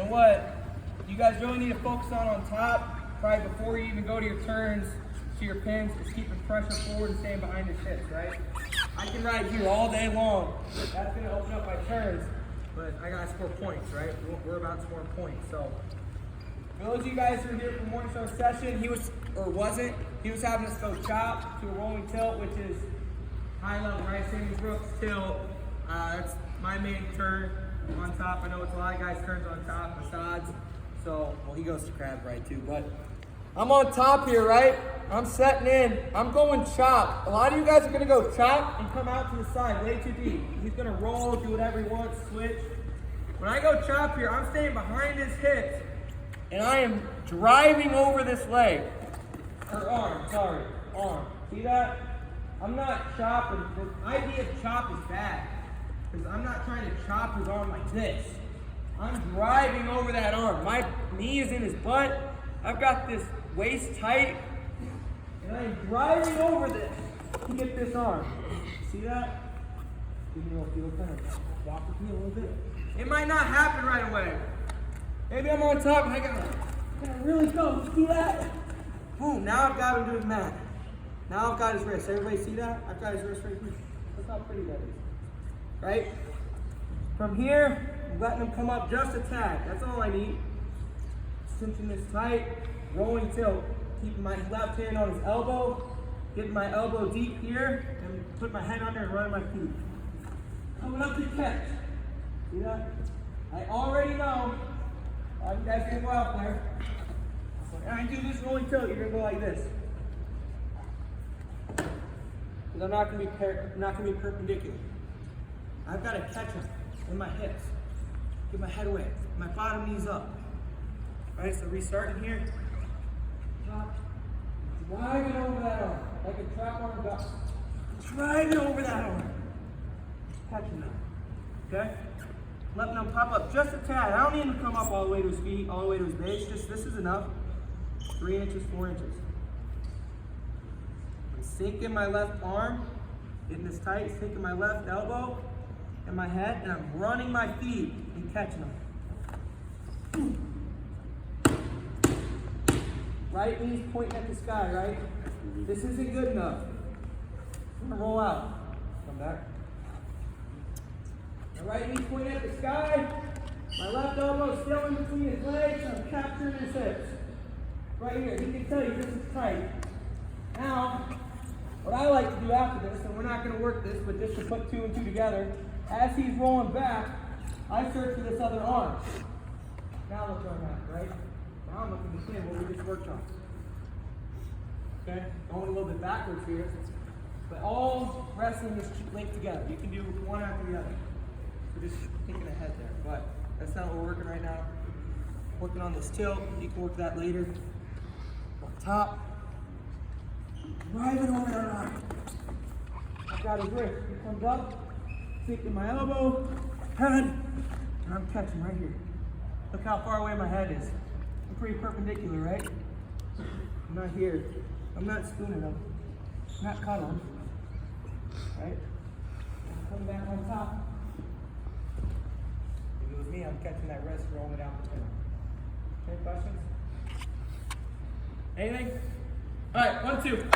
know what you guys really need to focus on top, probably before you even go to your turns, to your pins, is keeping pressure forward and staying behind his hips, right? I can ride here all day long. That's gonna open up my turns, but I gotta score points, right? We're about scoring points. So for those of you guys who are here for morning show session, he was having us go chop to a rolling tilt, which is high level, right? Same as Brooks tilt. That's my main turn on top. I know it's a lot of guys' turns on top, Assad's. So, well, he goes to crab right too, but I'm on top here, right? I'm setting in. I'm going chop. A lot of you guys are gonna go chop and come out to the side way too deep. He's gonna roll, do whatever he wants, switch. When I go chop here, I'm staying behind his hips and I am driving over this leg. Or arm, sorry, arm. See that? I'm not chopping. The idea of chop is bad because I'm not trying to chop his arm like this. I'm driving over that arm. My knee is in his butt. I've got this waist tight, and I'm driving over this to get this arm. See that? Give me a little feel, kind of walk with me a little bit. It might not happen right away. Maybe I'm on top and I gotta really go. See that? Boom, now I've got him to his mat. Now I've got his wrist. Everybody see that? I've got his wrist right here. Look how pretty that is. Right? From here, I'm letting him come up just a tad. That's all I need. Cinching this tight, rolling tilt. Keeping my left hand on his elbow, getting my elbow deep here, and put my head under and running my feet. Coming up to catch. See that? I already know. You guys can go out there. When I do this rolling tilt, you're gonna go like this. Because I'm not gonna be perpendicular. I've got to catch him in my hips. Get my head away. My bottom knee's up. Alright, so restarting here. Drop. Driving over that arm. Like a trap arm duck. Driving over that arm. Catching them. Okay? Letting them pop up just a tad. I don't need him to come up all the way to his feet, all the way to his base. Just this is enough. 3 inches, 4 inches. I'm sinking my left arm, getting this tight, sinking my left elbow and my head, and I'm running my feet and catching them. Right knee's pointing at the sky, right? This isn't good enough. I'm gonna roll out. Come back. My right knee's pointing at the sky. My left elbow still in between his legs, and I'm capturing his hips. Right here, he can tell you this is tight. Now, what I like to do after this, and we're not gonna work this, but just to put 2 and 2 together, as he's rolling back, I search for this other arm. Now look where I'm at, right? Now I'm looking to clean what we just worked on. Okay? Going a little bit backwards here. But all wrestling is linked together. You can do one after the other. We're just thinking ahead there. But that's not what we're working right now. Working on this tilt. You can work that later. On top. Driving over that arm. I've got his wrist. He comes up. Taking my elbow. Head. And I'm catching right here. Look how far away my head is. I'm pretty perpendicular, right? I'm not here. I'm not spooning them. I'm not cutting them. Right? I'm coming back on top. If it was me, I'm catching that wrist, rolling it out the chin. Any questions? Anything? All right, 1, 2.